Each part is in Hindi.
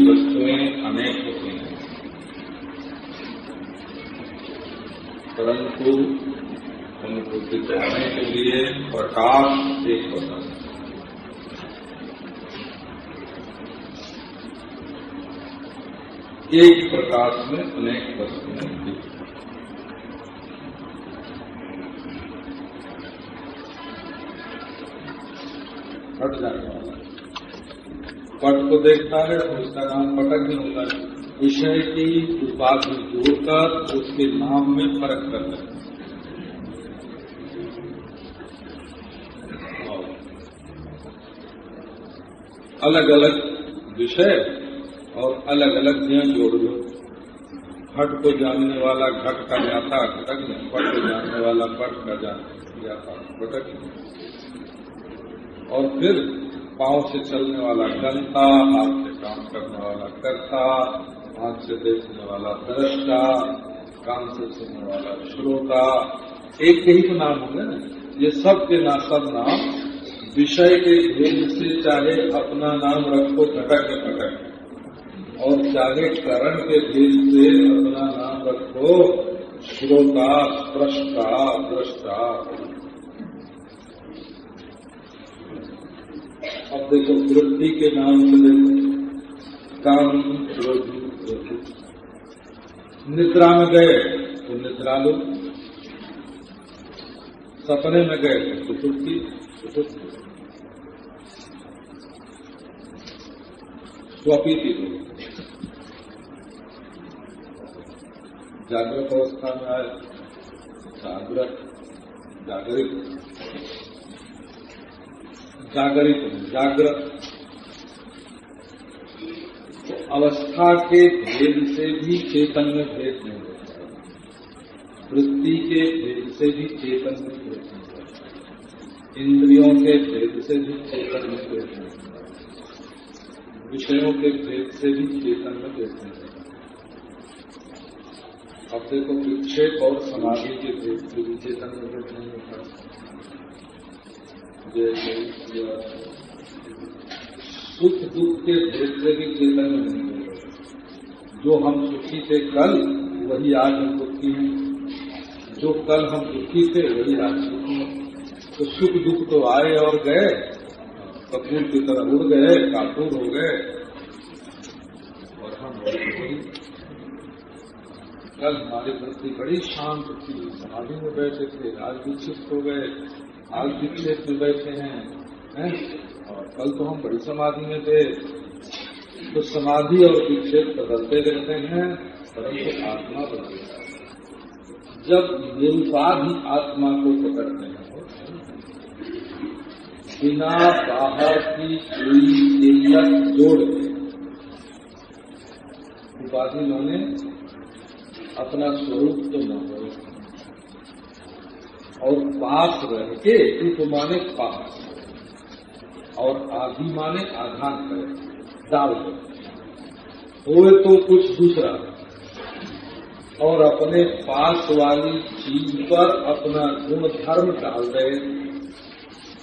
वस्तुएं अनेक होती हैं, परंतु उनको दिखाने के लिए प्रकाश एक होता है। एक प्रकाश में अनेक वस्तुएं दिखती हैं। हट जाने वाला पट को देखता है तो उसका नाम पटक नहीं होता है। विषय की उपाधि जोड़कर उसके नाम में फर्क करते हैं। अलग अलग विषय और अलग अलग ज्ञान जोड़ लो। घट को जानने वाला घट का ज्ञाता घटक नहीं, पट को जानने वाला पट का ज्ञाता घटक नहीं। और फिर पांव से चलने वाला गंता, हाथ से काम करने वाला कर्ता, आंख से देखने वाला दृष्टा, कान से सुनने वाला श्रोता, एक ही तो नाम होंगे ना। ये सब के सब नाम विषय के भेद से चाहे अपना नाम रखो घटक के घटक, और चाहे करण के भेद से अपना नाम रखो श्रोता, स्पृष्टा, दृष्टा। अब देखो वृत्ति के नाम से देखो काम, क्रोध, निद्रा में गए तो निद्रा लो, सपने में गए तो सुसुप्ति, स्वपीति लो। जागृत अवस्था में आए जागृत तो अवस्था के भेद से भी चेतन में भेद नहीं होता, वृत्ति के भेद से भी चेतन में भेद नहीं होता, इंद्रियों के भेद से भी चेतन में भेद नहीं होता, विषयों के भेद से भी चेतन में भेद नहीं होता। अब देखो विक्षेप और समाधि के भेद से भी चेतन में भेद नहीं होता। सुख दुख के भेद से भी चेतन में नहीं होता। जो हम सुखी थे कल वही आज हम दुखी हैं, जो कल हम दुखी थे वही आज सुखी हैं। तो सुख दुख तो आए और गए, कपूर की तरह उड़ गए, कापूर हो गए, और हम वही। कल हमारी वृत्ति बड़ी शांत थी, समाधि में बैठे थे, आज विक्षिप्त हो गए, आज विक्षेप में बैठे हैं, और कल तो हम बड़ी समाधि में थे। तो समाधि और विक्षेप बदलते रहते हैं, परंतु आत्मा बदलता है। जब निरुपाधि आत्मा को पकड़ते हैं, बिना बाहर की कोई इल्लत जोड़ के, उपाधि माने अपना स्वरूप तो न हो, और पास रह के, उप माने पास, और आदि माने आधान करे, डाल दे, होए तो कुछ दूसरा, और अपने पास वाली चीज पर अपना गुण धर्म डाल दे।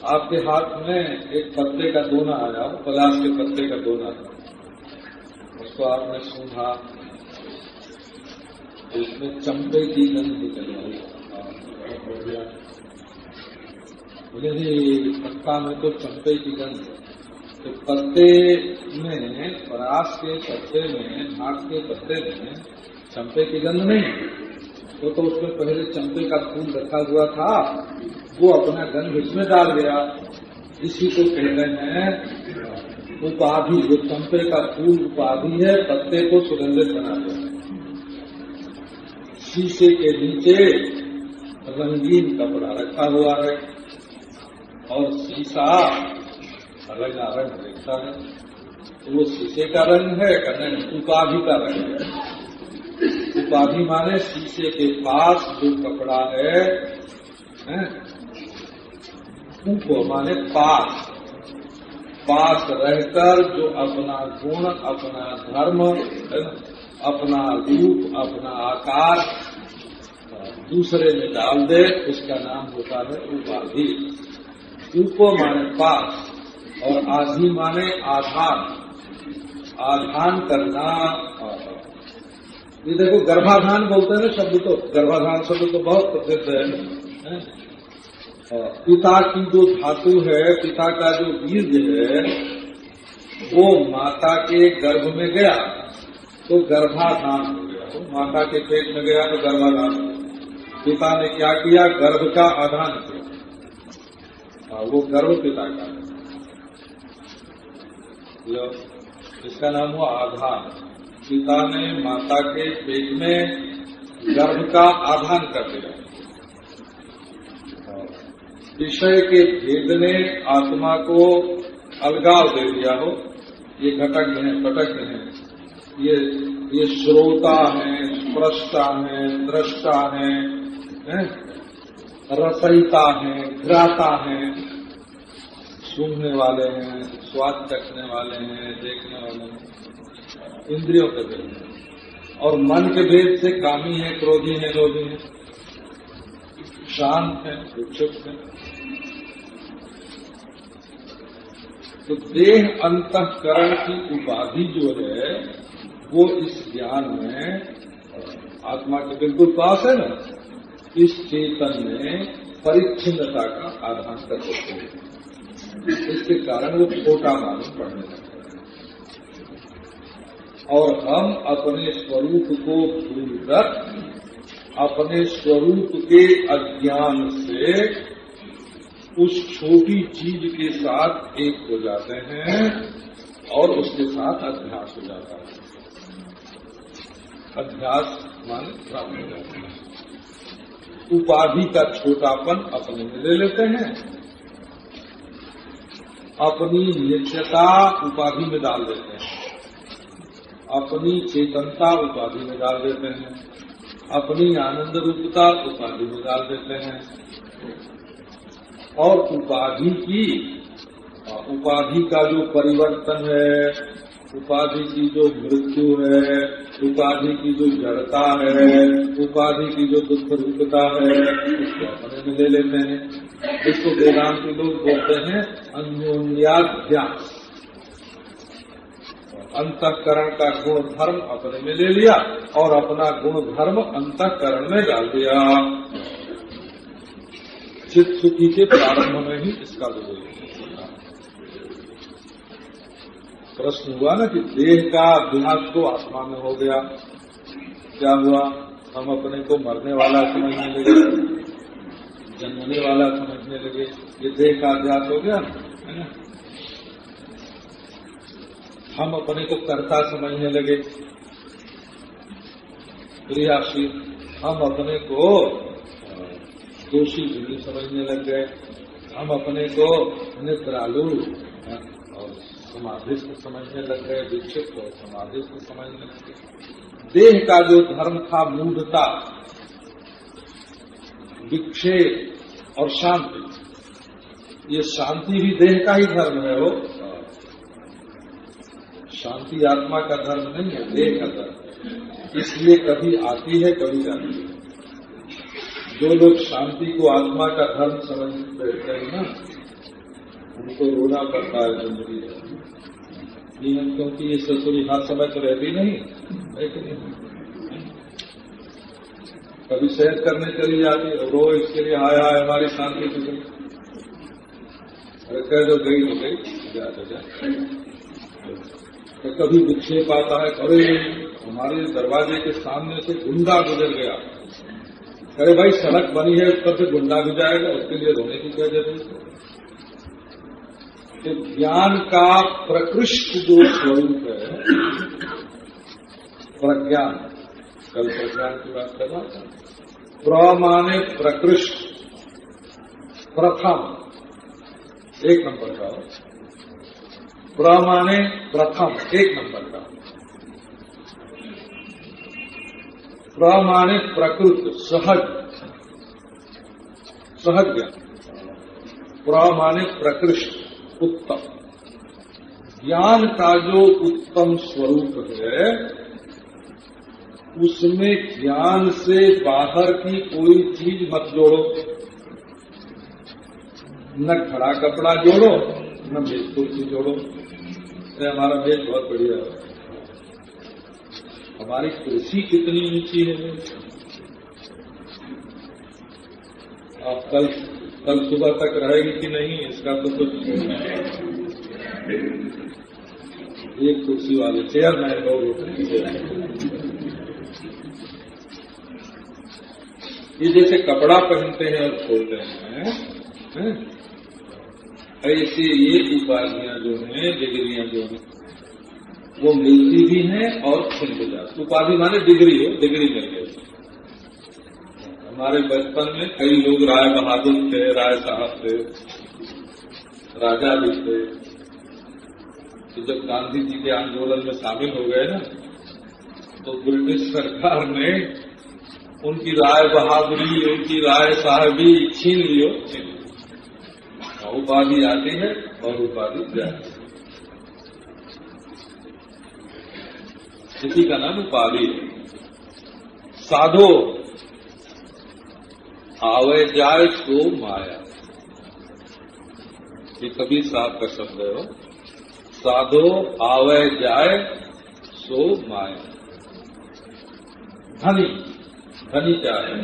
आपके हाथ में एक पत्ते का दोना आया, पलाश के पत्ते का दोना था, उसको आपने सूंघा, इसमें चंपे की गंध निकल आई, पत्ता में तो चंपे की गंध, तो पत्ते में, परास के पत्ते में, नाक के पत्ते में चंपे की गंध नहीं, तो उसमें पहले चंपे का फूल रखा हुआ था, वो अपना गंध इसमें डाल गया। इसी को कहते हैं उपाधि। जो चंपे का फूल उपाधि है, पत्ते को सुगंधित बना दिया। शीशे के नीचे रंगीन कपड़ा रखा हुआ है और शीशा रंग देखता है, तो वो शीशे का रंग है कि नहीं, उपाधि का रंग है। उपाधि माने शीशे के पास जो कपड़ा है, उनको माने पास, पास रहकर जो अपना गुण, अपना धर्म, अपना रूप, अपना आकार दूसरे में डाल दे, उसका नाम होता है उपाधि। उप माने पास और आधि माने आधान, आधान करना। ये देखो गर्भाधान बोलते हैं ना शब्द, तो गर्भाधान शब्द तो बहुत प्रसिद्ध है। पिता की जो धातु है, पिता का जो बीज है, वो माता के गर्भ में गया तो गर्भाधान हो गया, तो माता के पेट में गया तो गर्भाधान हो गया। पिता ने क्या किया, गर्भ का आधान किया, वो गर्भ पिता का है, इसका नाम हुआ आधान। पिता ने माता के पेट में गर्भ का आधान कर दिया। विषय के भेद ने आत्मा को अलगाव दे दिया हो, ये घटक हैं, पटक हैं, ये श्रोता है, स्प्रष्टा है, दृष्टा है, रसयिता है, घ्राता है, सूंघने वाले हैं, स्वाद चखने वाले हैं, देखने वाले हैं, इंद्रियों के भेद। और मन के भेद से कामी है, क्रोधी है, लोभी है, शांत है, इच्छुक है। तो देह अंतःकरण की उपाधि जो है, वो इस ज्ञान में आत्मा के बिल्कुल पास है ना, इस चेतन में परिच्छिन्नता का आधान कर सकते हैं। इसके कारण वो छोटा मालूम पड़ने लगता है और हम अपने स्वरूप को भूलकर अपने स्वरूप के अज्ञान से उस छोटी चीज के साथ एक हो जाते हैं और उसके साथ अध्यास हो जाता है। अध्यास माने प्राप्त हो जाता है। उपाधि का छोटापन अपने में ले लेते हैं, अपनी नित्यता उपाधि में डाल देते हैं, अपनी चेतनता उपाधि में डाल देते हैं, अपनी आनंद रूपता उपाधि में डाल देते हैं। और उपाधि का जो परिवर्तन है, उपाधि की जो मृत्यु है, उपाधि की जो जड़ता है, उपाधि की जो दुख रूपता है, उसको अपने में ले लेते हैं। इसको वेदांती लोग बोलते हैं अन्योन्याध्यास। अंतःकरण का गुण धर्म अपने में ले लिया और अपना गुण धर्म अंतःकरण में डाल दिया। चित्त सुखी के प्रारंभ में ही इसका विवेक। प्रश्न हुआ ना कि देह का अभ्यास तो आत्मा में हो गया, क्या हुआ, हम अपने को मरने वाला समझने लगे, जन्मने वाला समझने लगे, ये देह का अभ्यास हो गया, है ना। हम अपने को कर्ता समझने लगे, क्रियाशील, हम अपने को दोषी भी समझने लग गए, हम अपने को निद्रालु और समाधिस्थ समझने लग गए, विक्षिप्त और समाधिस्थ समझने लग गए। देह का जो धर्म था मूढ़ता, विक्षेप, और शांति, ये शांति भी देह का ही धर्म है। वो शांति आत्मा का धर्म नहीं है, देह का धर्म है। इसलिए कभी आती है कभी जाती है। जो लोग शांति को आत्मा का धर्म समझ बैठते हैं ना, उनको रोना पड़ता है जिंदगी में, क्योंकि ये ससुरी हर समय तो रहती नहीं है कि नहीं। कभी शहर करने चली जाती है, रो इसके लिए हाय हाय हमारी शांति तो गई। अरे कह दो गई तो गई, जा तो कभी विक्षेप आता है, अरे हमारे दरवाजे के सामने से गुंडा गुजर गया। अरे भाई सड़क बनी है, उस पर से गुंडा भी जाएगा, उसके लिए रोने की क्या जरूरत है। तो ज्ञान का प्रकृष्ट जो स्वरूप है प्रज्ञान, कल प्रज्ञान की बात कर रहा था। प्रमाने प्रकृष्ट, प्रथम, एक नंबर का, प्रमाने प्रथम, एक नंबर का, प्रमाणे प्रकृत, सहज, सहज ज्ञान, प्रमाणे प्रकृष्ट, उत्तम। ज्ञान का जो उत्तम स्वरूप है, उसमें ज्ञान से बाहर की कोई चीज मत जोड़ो। न खड़ा कपड़ा जोड़ो, न मेज कुर्सी जोड़ो। हमारा मेज बहुत बढ़िया है, हमारी कुर्सी कितनी ऊंची है। आप कल सुबह तक रहेगी कि नहीं, इसका तो कुछ एक कुर्सी वाले चेयरमैन लोग होते हैं, ये जैसे कपड़ा पहनते हैं और खोलते हैं, ऐसे ये उपाधियां जो हैं, डिग्रियां जो हैं, वो मिलती भी हैं और छिन भी जाती। उपाधि माने डिग्री हो, डिग्री मिल गई। हमारे बचपन में कई लोग राय बहादुर थे, राय साहब थे, राजा भी थे। तो जब गांधी जी के आंदोलन में शामिल हो गए ना, तो ब्रिटिश सरकार ने उनकी राय बहादुरी, उनकी राय साहबी छीन लियो। उपाधि आती है और उपाधि जाती है, इसी का नाम उपाधि है। साधो आवे जाए सो माया, ये कबीर साहब का शब्द है। साधो आवे जाए सो माया। धनी, धनी क्या है?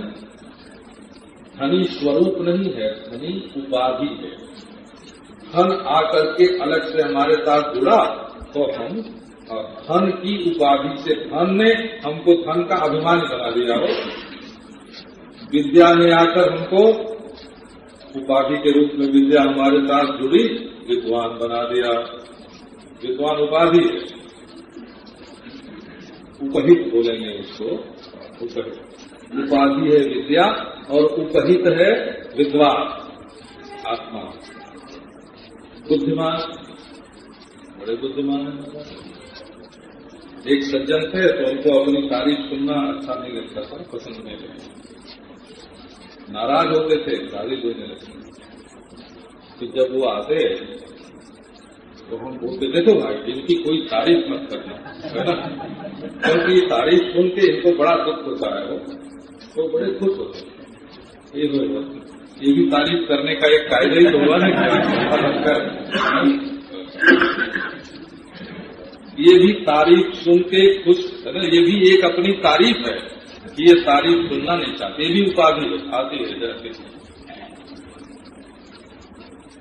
धनी स्वरूप नहीं है, धनी उपाधि है। धन आकर के अलग से हमारे साथ जुड़ा तो हम धन की उपाधि से, धन ने हमको धन का अभिमानी बना दिया हो। विद्या ने आकर हमको उपाधि के रूप में विद्या हमारे साथ जुड़ी, विद्वान बना दिया। विद्वान उपाधि है, उपहित बोलेंगे उसको, उपहित। उपाधि है विद्या और उपहित है विद्वान, आत्मा। बुद्धिमान, बड़े बुद्धिमान है। एक सज्जन थे तो उनको अपनी तारीफ सुनना अच्छा नहीं लगता था, पसंद नहीं लगता, नाराज होते थे, तारीफ देने लगते। तो जब वो आते तो हम बोलते, देखो भाई इनकी कोई तारीफ मत करना, है ना, क्योंकि तारीफ सुन के इनको बड़ा दुख होता है। वो तो बड़े खुश होते हैं। ये भी तारीफ करने का एक कायदा ही तो हुआ ना, ये भी तारीफ सुन के खुश है ना, ये भी एक अपनी तारीफ है कि ये तारीफ सुनना नहीं चाहते, ये भी उपाधि है, आती है जाती है।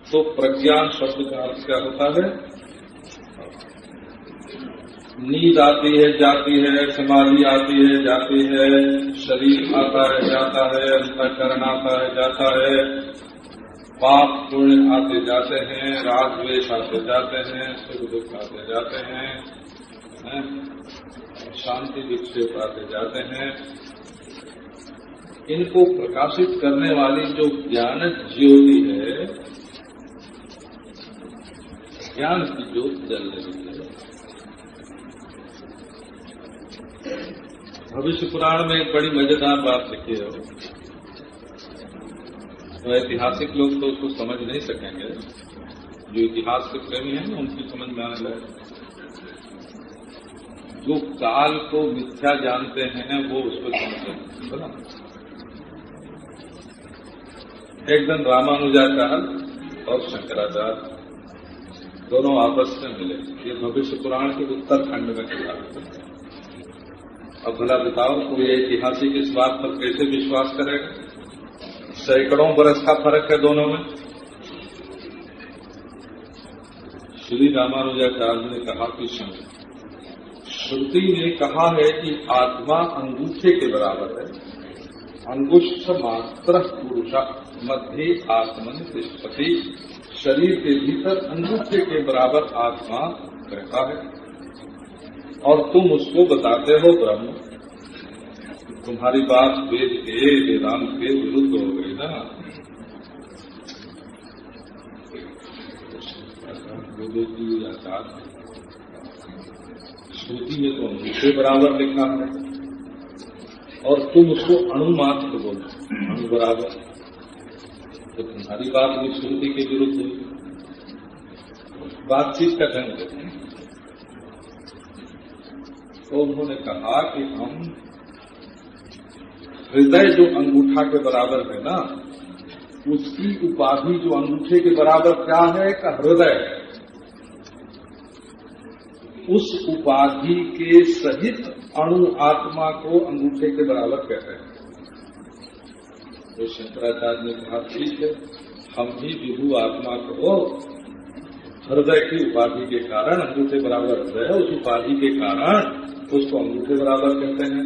तो प्रज्ञान शब्द का अर्थ क्या होता है? नींद आती है जाती है, समाधि आती है जाती है, शरीर आता है जाता है, अंतःकरण आता है जाता है, पाप पुण्य आते जाते हैं, राग द्वेष आते जाते हैं, सुख दुख आते जाते हैं, शांति विक्षेप आते जाते हैं। इनको प्रकाशित करने वाली जो ज्ञान ज्योति है, ज्ञान की ज्योति जल रही है। भविष्य पुराण में एक बड़ी मजेदार बात लिखी है। तो ऐतिहासिक लोग तो उसको समझ नहीं सकेंगे, जो इतिहास के प्रेमी हैं ना उनकी समझ में आने लगे। जो काल को मिथ्या जानते हैं वो उसको समझते हैं, बोला। एक दिन रामानुजाचार्य और शंकराचार्य दोनों आपस में मिले। ये भविष्य पुराण के उत्तरखंड में चला। अब भला बताओ कोई ऐतिहासिक इस बात पर कैसे विश्वास करेगा? सैकड़ों बरस का फर्क है दोनों में। श्री रामानुजाचार्य ने कहा कि श्रुति ने कहा है कि आत्मा अंगूठे के बराबर है, अंगुष्ठ मात्र पुरुष मध्य आत्मन तिष्ठति, शरीर के भीतर अंगूठे के बराबर आत्मा रहता है और तुम उसको बताते हो ब्रह्म। तुम्हारी बात वेद के वेदांत के विरुद्ध हो गई ना। श्रुति में तो अंगूठे बराबर लिखा है और तुम उसको अणुमात्र बोलो, अणु बराबर। तो तुम्हारी बात भी श्रुति के विरुद्ध हुई। बातचीत का ढंग है। तो उन्होंने कहा कि हम हृदय जो अंगूठा के बराबर है ना, उसकी उपाधि जो अंगूठे के बराबर क्या है का हृदय, उस उपाधि के सहित अणु आत्मा को अंगूठे के बराबर कहते हैं। तो शंकराचार्य ने कहा ठीक है, हम भी विभु आत्मा को हृदय की उपाधि के कारण अंगूठे बराबर हृदय है, उस उपाधि के कारण उसको अंगूठे बराबर कहते हैं।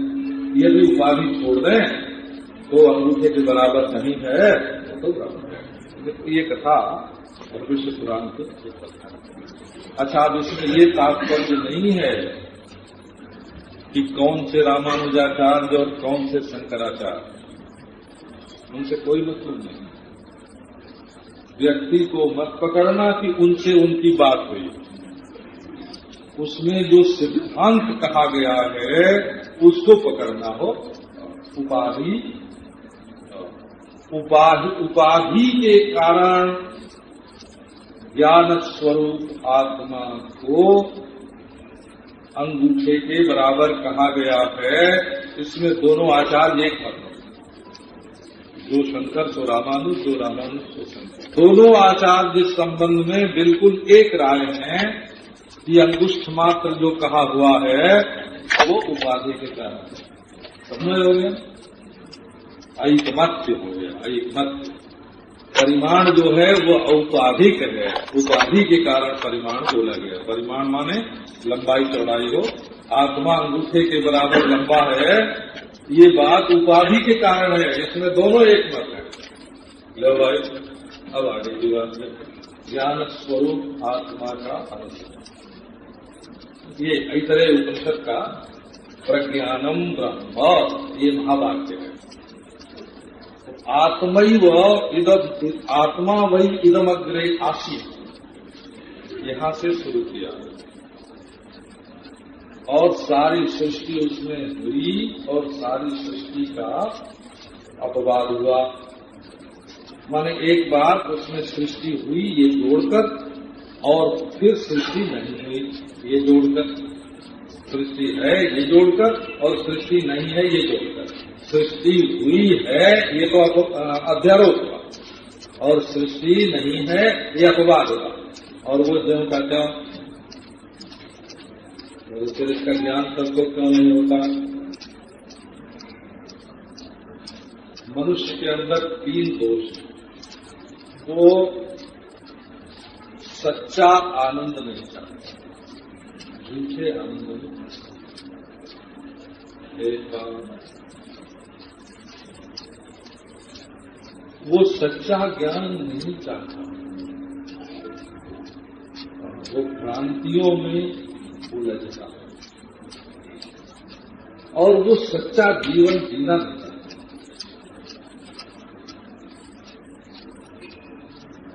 यदि उपाधि छोड़ दें तो अंगूठे के बराबर नहीं है तो बराबर है। ये कथा भविष्य पुराण के। अच्छा, अब इसमें ये तात्पर्य नहीं है कि कौन से रामानुजाचार्य और कौन से शंकराचार्य, उनसे कोई मतलब नहीं। व्यक्ति को मत पकड़ना कि उनसे उनकी बात हुई। उसमें जो सिद्धांत कहा गया है उसको पकड़ना हो। उपाधि के कारण ज्ञान स्वरूप आत्मा को अंगूठे के बराबर कहा गया है। इसमें दोनों आचार्य एक मत, जो शंकर सो रामानुज, जो रामानुज सो शंकर। दोनों आचार्य इस संबंध में बिल्कुल एक राय हैं कि अंगुष्ठ मात्र जो कहा हुआ है वो उपाधि के कारण। समझ हो गया? ऐकमत्य हो गया। ऐकमत्य परिमाण जो है वो औपाधिक है, उपाधि के कारण परिमाण बोला गया। परिमाण माने लंबाई चौड़ाई हो। आत्मा अंगूठे के बराबर लंबा है, ये बात उपाधि के कारण है। इसमें दोनों एक मत है। लो भाई, अब आगे की बात है। ज्ञान स्वरूप आत्मा का अनुसार ये ऐतरेय उपनिषद का प्रज्ञानम ब्रह्म, ये महावाक्य है। आत्मैव इदम, आत्मा वही इदमग्रे आसीत्, यहां से शुरू किया और सारी सृष्टि उसमें हुई और सारी सृष्टि का अपवाद हुआ। माने एक बार उसमें सृष्टि हुई ये जोड़कर, और फिर सृष्टि नहीं हुई ये जोड़कर। सृष्टि है ये जोड़कर और सृष्टि नहीं है ये जोड़कर। सृष्टि हुई है ये तो अध्यारोप हुआ और सृष्टि नहीं है ये अपवाद हुआ। और वो जो का क्या, फिर इसका ज्ञान सबको क्यों नहीं होता? मनुष्य के अंदर 3 दोष। वो सच्चा आनंद नहीं चाहता, झूठे आनंद नहीं। वो सच्चा ज्ञान नहीं चाहता, वो भ्रांतियों में उलझता है और वो सच्चा जीवन जीना नहीं चाहता।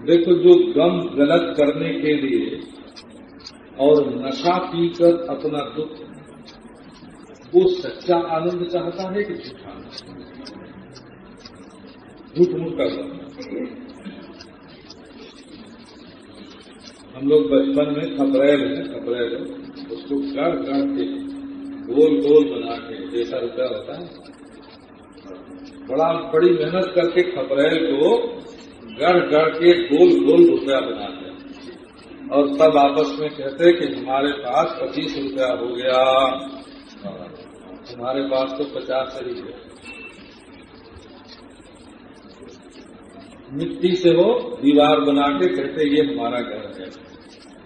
देखो, जो गम गलत करने के लिए और नशा पीकर अपना दुख, वो सच्चा आनंद चाहता है कि झूठा आनंद? झूठ मूठ कर रहा है। हम लोग बचपन में खपरेल उसको गढ़ के गोल गोल बना के, जैसा रुपया होता है, बड़ी मेहनत करके खपरेल को गढ़ के गोल गोल रुपया बनाते हैं और तब आपस में कहते कि हमारे पास 25 रुपया हो गया, तुम्हारे पास तो 50 ही है। मिट्टी से वो दीवार बना के कहते ये हमारा घर है,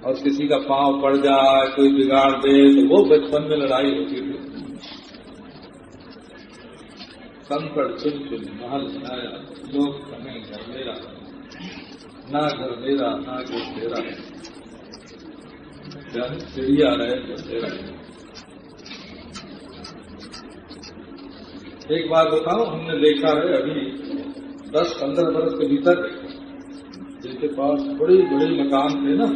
और किसी का पांव पड़ जाए, कोई बिगाड़ दे, तो वो बचपन में लड़ाई होती थी। कंकड़ चुन चुन महल बनाया, लोग कहें घर मेरा, ना घर मेरा ना घर तेरा, चिड़िया रहे तो तेरा। एक बात बताऊं, हमने देखा है अभी 10-15 बरस के भीतर जिनके पास बड़े बड़े मकान थे ना,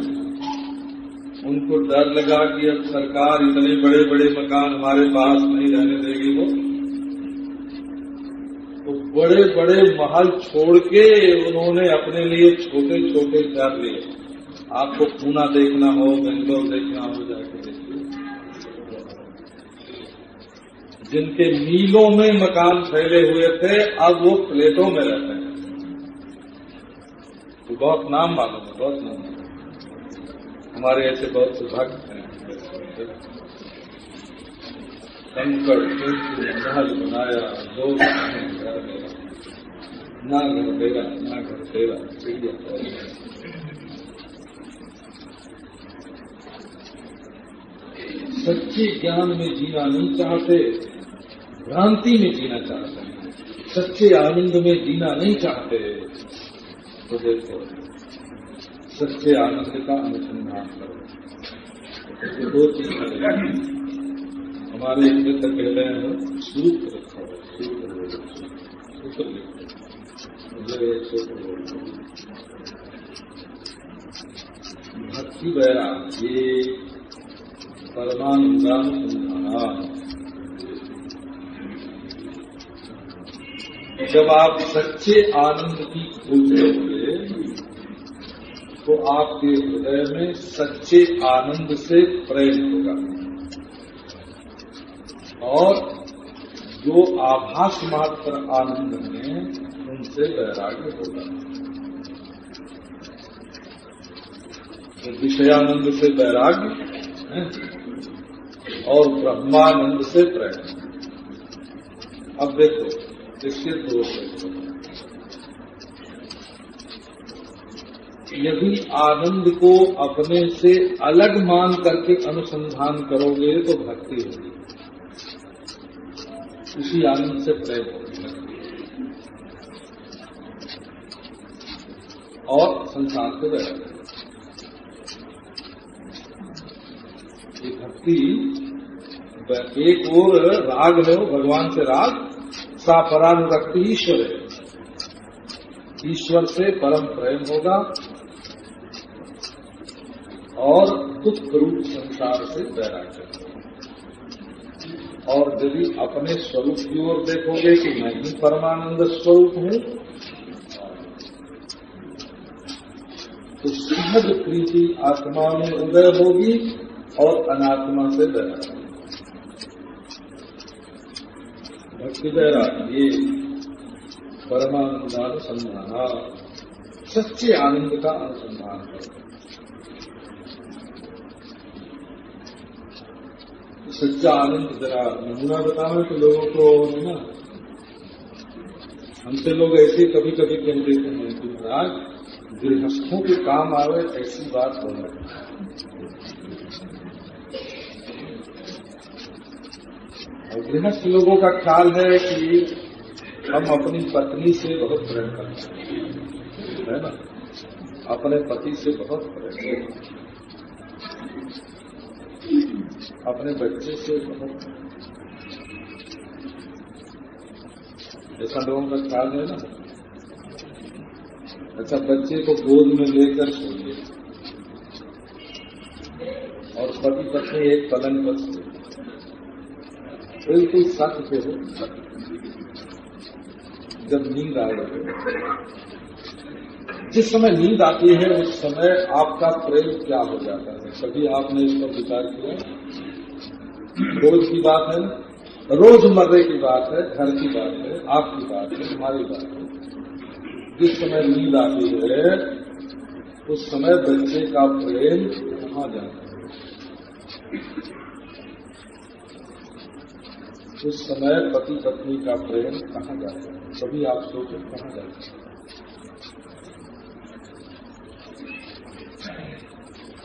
उनको डर लगा कि अब सरकार इतने बड़े बड़े मकान हमारे पास नहीं रहने देगी, वो तो बड़े बड़े महल छोड़ के उन्होंने अपने लिए छोटे छोटे घर लिए। आपको पूना देखना हो, बेंगलोर देखना हो, जाके देखिए, जिनके मीलों में मकान फैले हुए थे अब वो फ्लैटों में रहते हैं। तो बहुत नाम मालूम है, बहुत नाम है। हमारे ऐसे बहुत से भक्त हैं, कंकड़ महल बनाया, लोग घर मेरा, ना घर मेरा ना घर तेरा, सच्चे ज्ञान में जीना नहीं चाहते, भ्रांति में जीना चाहते हैं, सच्चे आनंद में जीना नहीं चाहते। तो देखो, सच्चे आनंद का अनुसंधान करो। तो दो चीज करें, हमारे मित्र कहते हैं सूत्र रखो, सूत्र लिखो, मुझे एक सूत्र बोलो, भक्ति वैराग ये परमानंदानुसंधान। जब आप सच्चे आनंद की खोज करोगे तो आपके हृदय में सच्चे आनंद से प्रेम होगा, और जो आभास मात्र आनंद में उनसे वैराग्य होगा। तो विषयानंद से वैराग्य और ब्रह्मानंद से प्रेम। अब देखो, इसके दो यदि आनंद को अपने से अलग मान करके अनुसंधान करोगे तो भक्ति होगी, उसी आनंद से प्रेम होगी और संसार से वैराग्य। ये भक्ति एक और राग है, भगवान से राग, सा परानुरक्ति ईश्वर है, ईश्वर से परम प्रेम होगा और दुख रूप संसार से वैराग्य। और यदि अपने स्वरूप की ओर देखोगे कि मैं ही परमानंद स्वरूप हूँ, तो सहज प्रीति आत्मा में उदय होगी और अनात्मा से वैराग्य। भक्ति वैराग्य ये परमानंदानुसंधान, सच्चे आनंद का अनुसंधान है। सच्चा आनंद जरा नमूना बताना तो लोगों को ना, हमसे लोग ऐसे कभी कभी कह देते हैं कि महाराज गृहस्थों के काम आवे ऐसी बात हो रही है। और गृहस्थ लोगों का ख्याल है कि हम अपनी पत्नी से बहुत प्रेम करते हैं, है ना, अपने पति से बहुत प्रेम, अपने बच्चे से बहुत, ऐसा लोगों का ख्याल है ना। अच्छा, बच्चे को गोद में लेकर सोइए और पति पत्नी एक पलंग पर सोइए, बिल्कुल सच पे हो। जब नींद आए जिस समय नींद आती है उस समय आपका प्रेम क्या हो जाता है? कभी आपने इस पर विचार किया? रोज की बात है, रोजमर्रे की बात है, घर की बात है, आपकी बात है, हमारी बात है। जिस समय नींद आती है उस समय बच्चे का प्रेम कहाँ जाता है? उस समय पति पत्नी का प्रेम कहाँ जाता है? कभी आप सोचो कहाँ जाता है?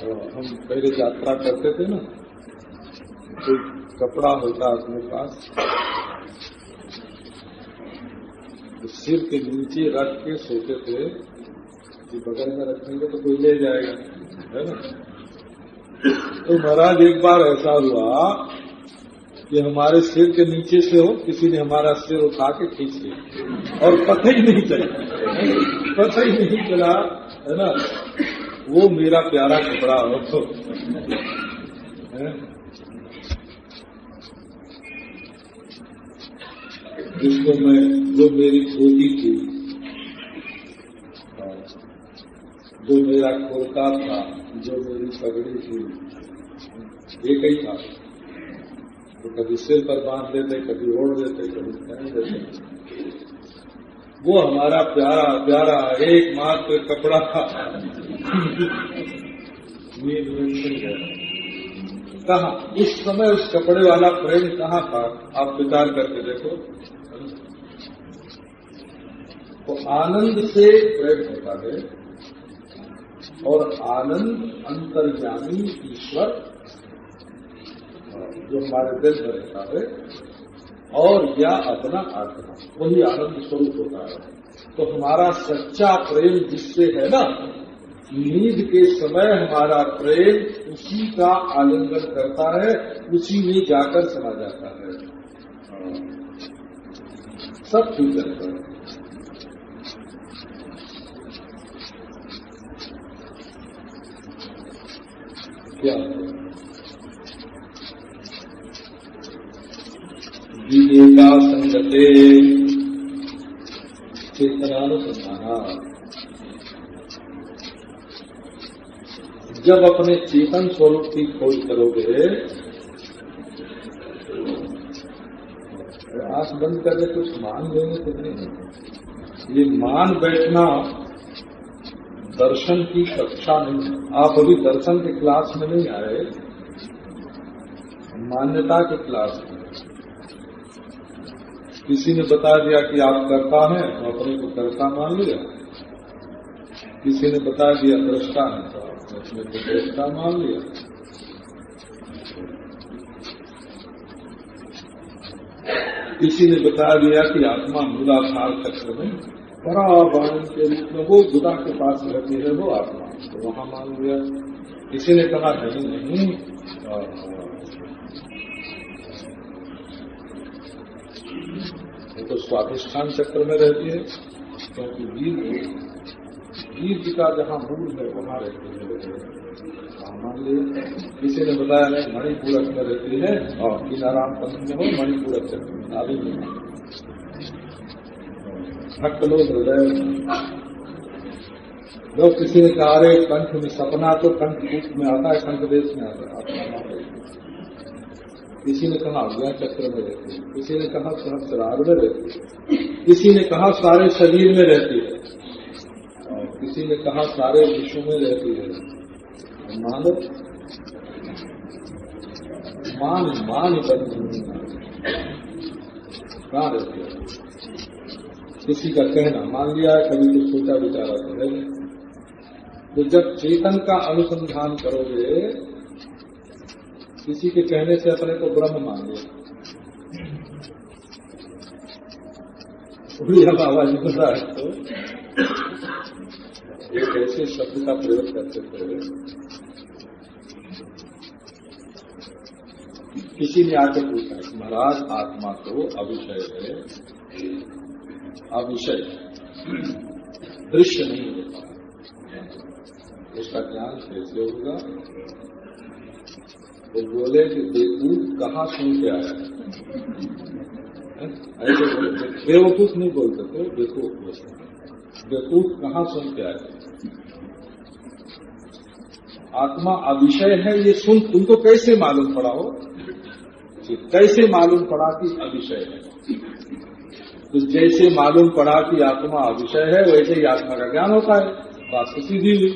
हम पहले यात्रा करते थे ना, तो कपड़ा होता अपने पास, तो सिर के नीचे रख के सोते थे कि बगल में रखेंगे तो कोई ले जाएगा, है ना। तो महाराज एक बार ऐसा हुआ कि हमारे सिर के नीचे से हो किसी ने हमारा सिर उठा के खींच लिया और पता ही नहीं चला, है ना। वो मेरा प्यारा कपड़ा हो तो जिसको मैं, जो मेरी धोती थी, जो मेरा कुर्ता था, जो मेरी पगड़ी थी, एक ही था। तो कभी सिर पर बांध देते, कभी ओढ़ देते, कभी पहन देते। वो हमारा प्यारा प्यारा एकमात्र कपड़ा कहाँ? उस समय उस कपड़े वाला प्रेम कहाँ था? आप विचार करके देखो। तो आनंद से प्रेम होता है और आनंद अंतर्यामी ईश्वर जो हमारे दिल में रहता है और या अपना आत्मा, वही आनंद स्वरूप होता है। तो हमारा सच्चा प्रेम जिससे है ना, नींद के समय हमारा प्रेम उसी का आलिंगन करता है, उसी में जाकर समा जाता है, सब ठीक रहता है। क्या विवेका संगते चेतनानुसंधान, जब अपने चेतन स्वरूप की खोज करोगे, आंख बंद करके कुछ मान लेंगे तो नहीं। ये मान बैठना दर्शन की कक्षा नहीं। आप अभी दर्शन के क्लास में नहीं आए, मान्यता के क्लास में। किसी ने बता दिया कि आप कर्ता हैं तो अपने को कर्ता मान लिया, किसी ने बता दिया दृष्टा है तो अपने को दृष्टा मान लिया। किसी ने बता दिया कि आत्मा मूलाधार चक्र में परावाण के रूप में वो बुधा के पास रहती है, वो आत्मा, तो वहां मान लिया। किसी ने कहा नहीं, वो तो स्वाधिष्ठान चक्र में रहती है, क्योंकि वीर का जहाँ मूल है वहां रहती है, मान लिया। किसी ने बताया नहीं मणिपूरक में रहती है, और कीनाराम पंथ में हो मणिपूरक चक्र में, नाभि में भक्त लोग हृदय। जब किसी ने कहा अरे कंठ में सपना तो कंठ कूट में आता है, कंठ देश में आता है। किसी ने कहा अज्ञा चक्र में रहती है, किसी ने कहा सहस्रार में रहती है, किसी ने कहा सारे शरीर में रहती है, और किसी ने कहा सारे विश्व में रहती है। मान कहाँ रहती है? किसी का कहना मान लिया है, कभी कुछ सोचा विचारा तो है। तो जब चेतन का अनुसंधान करोगे, किसी के कहने से अपने को ब्रह्म मान लिया, जब आवाज बता है तो एक ऐसे शब्द का प्रयोग करते थे। किसी ने आके पूछा महाराज आत्मा तो अविषय है, अविषय दृश्य नहीं होता, उसका ज्ञान कैसे होगा? तो बोले कि बेवकूफ कहाँ सुन के आया है? ऐसे बोले, बेवकूफ नहीं बोलते थे, बेवकूफ बोलते। बेवकूफ कहाँ सुन के आए? आत्मा अविषय है ये सुन तुमको कैसे मालूम पड़ा हो? कैसे मालूम पड़ा कि अविषय है? तो जैसे मालूम पड़ा कि आत्मा अविषय है वैसे ही आत्मा का ज्ञान होता है। बात तो सीधी हुई।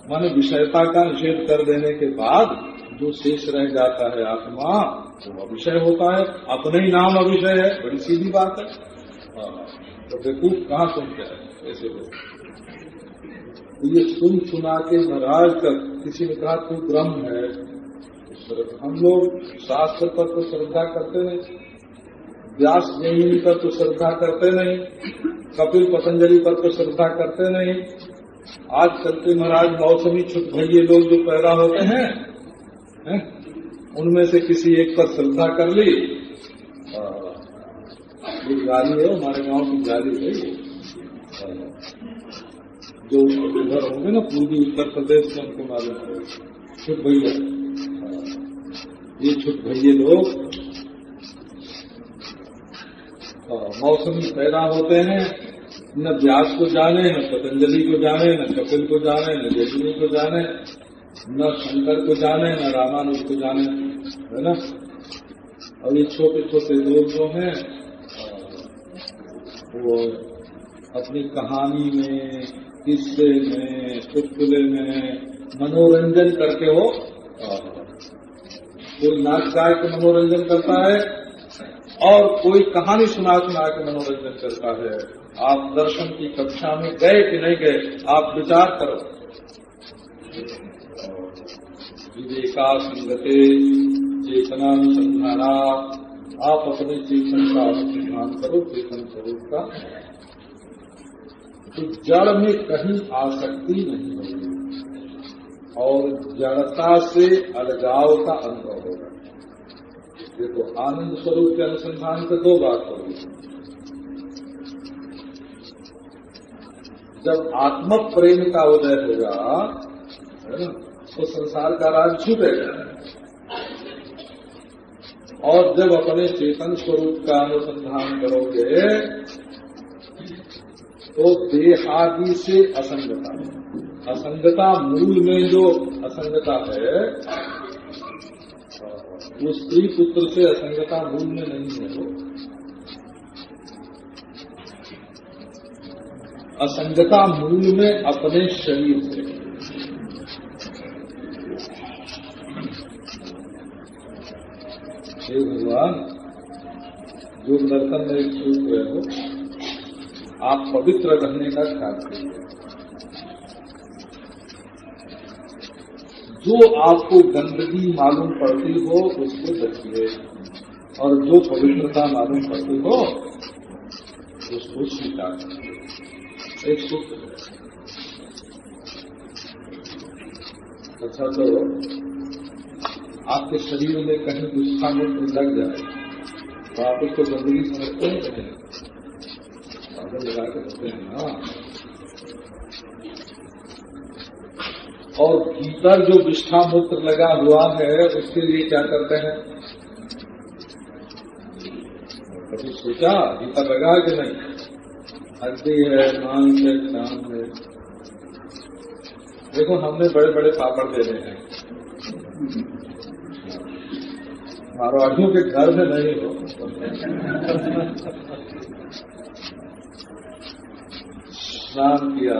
माने विषयता का निषेध कर देने के बाद जो शेष रह जाता है आत्मा वो अविषय होता है। अपने ही नाम अविषय है, बड़ी सीधी बात है। तो बेवकूफ कहाँ सुनते हैं ऐसे लोग? तो ये सुन सुना के महाराज तक किसी ने कहा तू ब्रह्म है। हम लोग शास्त्र पर तो श्रद्धा करते नहीं, व्यास जैमिनी पर तो श्रद्धा करते नहीं, कपिल पतंजलि पर तो श्रद्धा करते नहीं। आज कल के महाराज मौसमी छुट भैये लोग जो पैदा होते हैं उनमें से किसी एक पर श्रद्धा कर ली। एक गाली है हमारे गांव की, गाली है जो उधर होंगे ना पूर्वी उत्तर प्रदेश में, उनको मालूम है छुट भैया। ये छुट भैये लोग मौसमी पैदा होते हैं, न व्यास को जाने, न पतंजलि को जाने, न कपिल को जाने, न जैमिनी को जाने, न शंकर को जाने, न रामानुज को जाने, है ना। और ये छोटे छोटे लोग जो हैं वो अपनी कहानी में, किस्से में, चुटकुले में मनोरंजन करके हो। कोई नाच गा के मनोरंजन करता है और कोई कहानी सुना सुना के मनोरंजन करता है। आप दर्शन की कक्षा में गए कि नहीं गए, आप विचार करो। विवेका संगते चेतनानुसंधाना, आप अपने चेतन का अनुसंधान करो, चेतन स्वरूप का। तो जड़ में कहीं आसक्ति नहीं होगी और जड़ता से अलगाव का अनुभव होगा। देखो आनंद स्वरूप के अनुसंधान से दो बात होगी। जब आत्म प्रेम का उदय होगा, है ना, तो संसार का राज छूटेगा। और जब अपने चेतन स्वरूप का अनुसंधान करोगे तो देहादि से असंगता, असंगता मूल में जो असंगता है वो स्त्री पुत्र से असंगता मूल में नहीं है। असंगता मूल में अपने शरीर से। हे भगवान, योग दर्शन में एक सूत्र है, आप पवित्र रहने का ख्याल करिए। जो आपको गंदगी मालूम पड़ती हो उसको बचिए, और जो पवित्रता मालूम पड़ती हो उसको स्वीकार करिए। एक सूत्र। अच्छा, तो आपके शरीर में कहीं गुस्सा मूत्र लग जाए तो आप उसको गंदगी समझते हैं कि नहीं? साधन लगा के रखते हैं ना। और भीतर जो विष्ठा मूत्र लगा हुआ है उसके लिए क्या करते हैं? कभी सोचा भीतर लगा कि नहीं? हड्डी है, मांस है, शाम है। देखो हमने बड़े बड़े पापड़ दे रहे हैं, मारवाड़ियों के घर में नहीं हो। स्नान किया,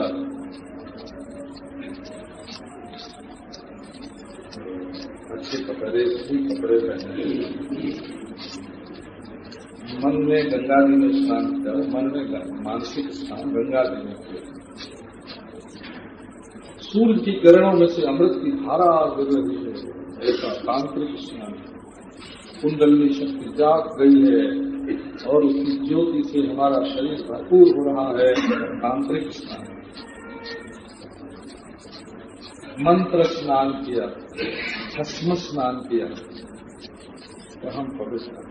अच्छे कपड़े, सही कपड़े पहने, मन में गंगा जी में स्नान किया, मन में मानसिक स्नान गंगा जी में किया। सूर्य की किरणों में से अमृत की धारा गिर रही है, ऐसा तांत्रिक स्नान। कुंडली शक्ति जाग गई है और उसकी ज्योति से हमारा शरीर भरपूर हो रहा है, तांत्रिक स्नान। मंत्र स्नान किया, भस्म स्नान किया तो हम पवित्र।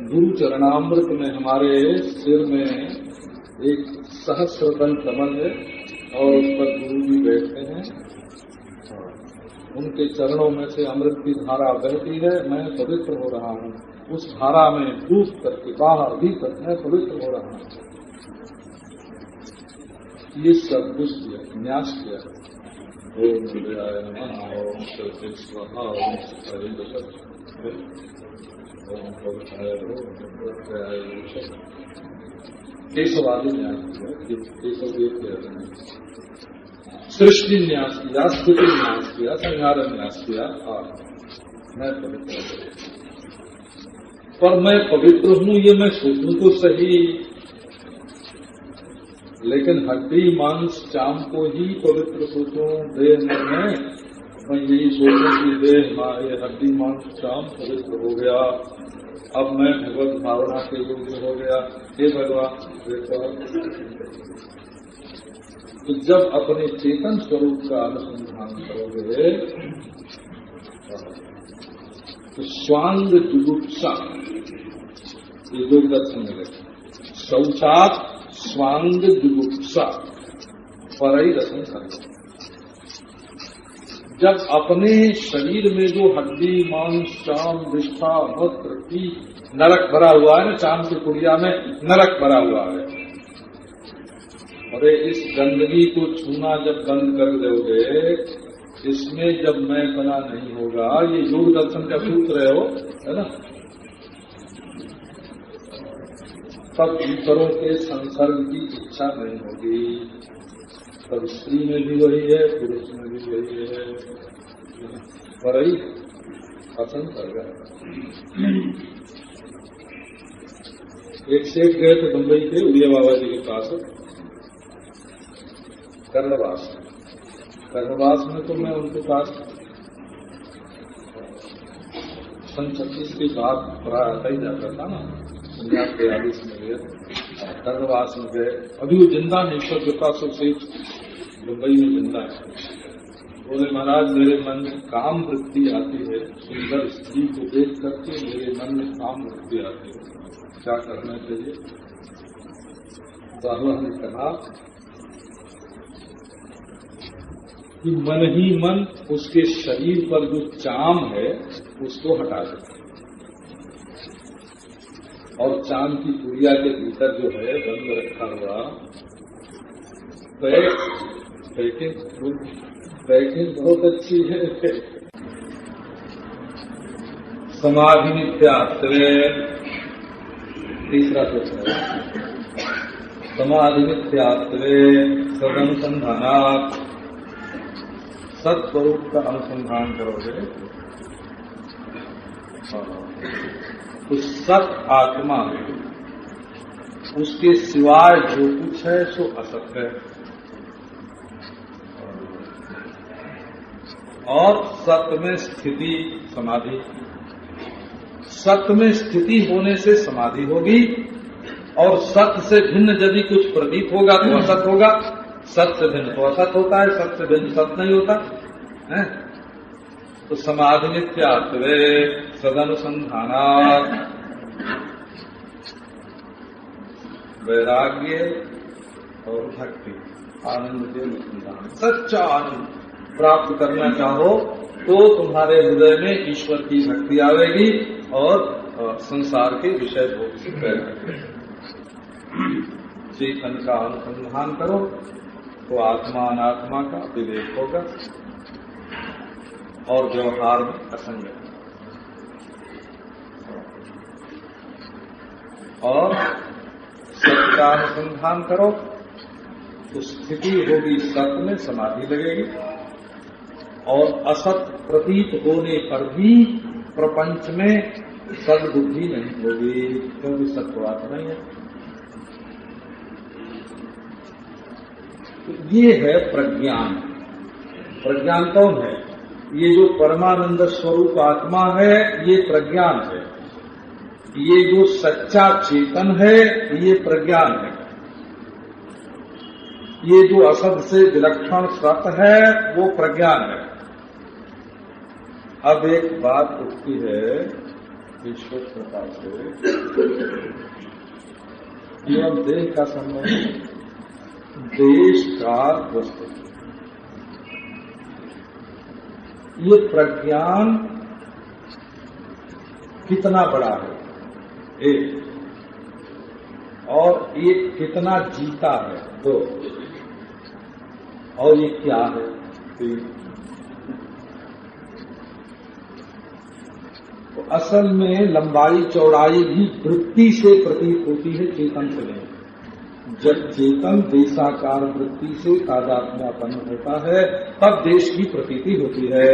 गुरु चरणामृत में हमारे सिर में एक सहस्रदल कमल है और उस पर गुरु जी बैठते हैं, उनके चरणों में से अमृत की धारा बहती है, मैं पवित्र हो रहा हूँ। उस धारा में डूब करके बाहर भीतर मैं पवित्र हो रहा हूं। ये सब कुछ किया, न्यास किया। ओम हृदयाय नमः, ओम सरस्वती स्वाहा, ओम सत्य, ओम पवित्राय, ओम पवित्राय, ये सब आदि न्यास किया। ये सब एक किया, सृष्टि न्यास किया, स्थिति न्यास किया, संहार न्यास किया। और मैं पवित्र हूं, पर मैं पवित्र हूं ये मैं सोचूं तो सही, लेकिन हड्डी मांस चाम को ही पवित्र सोचूं। देह में मैं यही सोचूं कि देह ये हड्डी मांस चाम पवित्र हो गया, अब मैं भगवत भावना के योग्य हो गया। हे भगवान, तो जब अपने चेतन स्वरूप का अनुसंधान करोगे तो स्वांग जुगुप्सा, ये योग दर्शन में शौचात स्वांग जुगुप्सा परई रसन कर। जब अपने शरीर में जो हड्डी मांस चाम विष्ठा मूत्र की नरक भरा हुआ है ना, चाम की कुड़िया में नरक भरा हुआ है, अरे इस गंदगी को छूना जब बंद कर दोगे, इसमें जब मैं बना नहीं होगा, ये योग दर्शन का सूत्र है ना, तब ईश्वरों के संसर्ग की इच्छा नहीं होगी। तब स्त्री में भी वही है, पुरुष में भी वही है, पर ही पसंद कर गया। एक सेठ गए थे मुंबई के उड़िया बाबा जी के पास, कर्णवास में तो मैं उनके पास 36 के बाद प्राय आता ही जाता था ना, 42 में गए, कर्णवास में गए। अभी वो जिंदा नहीं, ईश्वर कृपा से मुंबई में जिंदा है। बोले महाराज, मेरे मन में काम वृत्ति आती है, सुंदर स्त्री को देख करके मेरे मन में काम वृत्ति आती है, क्या करना चाहिए? बाबा ने कहा कि मन ही मन उसके शरीर पर जो चाम है उसको हटा दे, और चाम की पुड़िया के भीतर जो है बंद रखा हुआ पैकिंग बहुत अच्छी है। समाधि मिथ्यात्वे, तीसरा प्रश्न है, समाधि मिथ्यात्वे सदनुसंधानात्, सत्स्वरूप का अनुसंधान करोगे तो सत आत्मा उसके सिवाय जो कुछ है सो असत है, और सत में स्थिति समाधि, सत में स्थिति होने से समाधि होगी, और सत से भिन्न यदि कुछ प्रतीत होगा तो असत होगा, सत से भिन्न तो असत होता है, सत से भिन्न सत नहीं होता है। तो समाधि मिथ्यात्वे सदनुसंधानात्, वैराग्य और भक्ति, आनंद के अनुसंधान, सच्चा आनंद प्राप्त करना चाहो तो तुम्हारे हृदय में ईश्वर की भक्ति आवेगी और संसार के विषय भोग से वैराग्य। चेतन का अनुसंधान करो तो आत्मा अनात्मा का विवेक होगा और व्यवहार में असंग, और सत्य का अनुसंधान करो तो स्थिति होगी, सत में समाधि लगेगी, और असत प्रतीत होने पर भी प्रपंच में सद्बुद्धि नहीं होगी, क्योंकि सत्वात नहीं है। ये है प्रज्ञान। प्रज्ञान कौन है? ये जो परमानंद स्वरूप आत्मा है ये प्रज्ञान है, ये जो सच्चा चेतन है ये प्रज्ञान है, ये जो असद से विलक्षण सत है वो प्रज्ञान है। अब एक बात उठती है ईश्वर कृपा से, केवल देह का संबंध देश का वस्तु, ये प्रज्ञान कितना बड़ा है, एक, और एक कितना जीता है, दो, और ये क्या है, तीन। तो असल में लंबाई चौड़ाई भी वृत्ति से प्रतीत होती है, चेतन से नहीं। जब चेतन देशाकार वृत्ति से तादात्म्यापन्न होता है तब देश की प्रतीति होती है।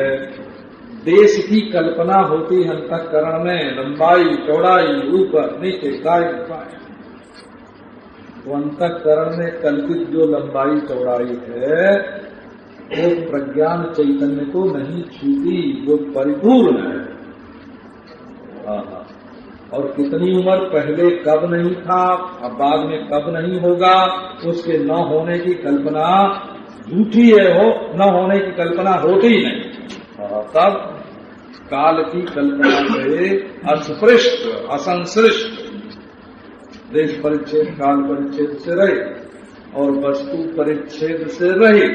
देश की कल्पना होती है अंतःकरण में, लंबाई चौड़ाई, ऊपर नीचे दाएं बाएं। तो अंतःकरण में कल्पित जो लंबाई चौड़ाई है वो प्रज्ञान चैतन्य को नहीं छूती, वो परिपूर्ण है। और कितनी उम्र पहले कब नहीं था, अब बाद में कब नहीं होगा, उसके न होने की कल्पना झूठी है, हो न होने की कल्पना होती ही नहीं। तब काल की कल्पना से अस्पृष्ट असंश्लिष्ट देश परिच्छेद काल परिच्छेद से रहे और वस्तु परिच्छेद से रहे,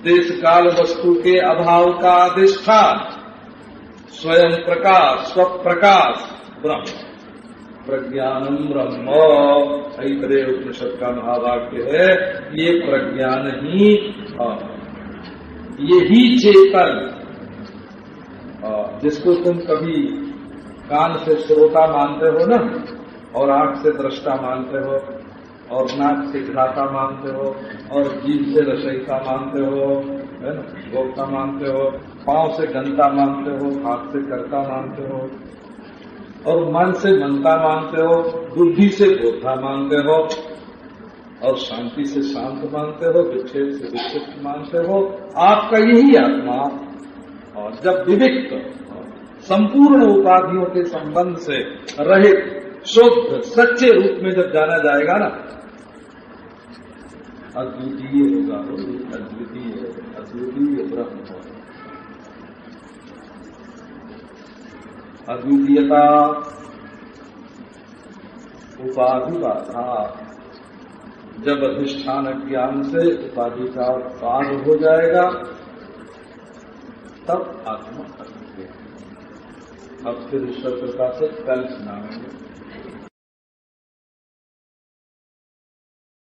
देश काल वस्तु के अभाव का अधिष्ठान, स्वयं प्रकाश स्वप्रकाश ब्रह्म, प्रज्ञानम ब्रह्म, ऐतरेय उपनिषद का महावाक्य है। ये प्रज्ञान ही, यही चेतन, जिसको तुम कभी कान से श्रोता मानते हो ना, और आंख से दृष्टा मानते हो, और नाक से घ्राता मानते हो, और जीभ से रचयिता मानते हो, है ना, भोक्ता मानते हो, पांव से गंता मानते हो, हाथ से कर्ता मानते हो, और मन से मनता मानते हो, बुद्धि से बोधा मानते हो, और शांति से शांत मानते हो, विक्षेप से विक्षिप्त मानते हो। आपका यही आत्मा, और जब विविक्त संपूर्ण उपाधियों के संबंध से रहित शुद्ध सच्चे रूप में जब जाना जाएगा ना, अद्वितीय होगा, अद्वितीय ब्रह्म होगा। अद्वितीयता उपाधि बाधा, जब अधिष्ठान ज्ञान से उपाधि का पार हो जाएगा तब आत्मा अद्वितीय। अब फिर ईश्वर कृपा से कल सुनाएंगे।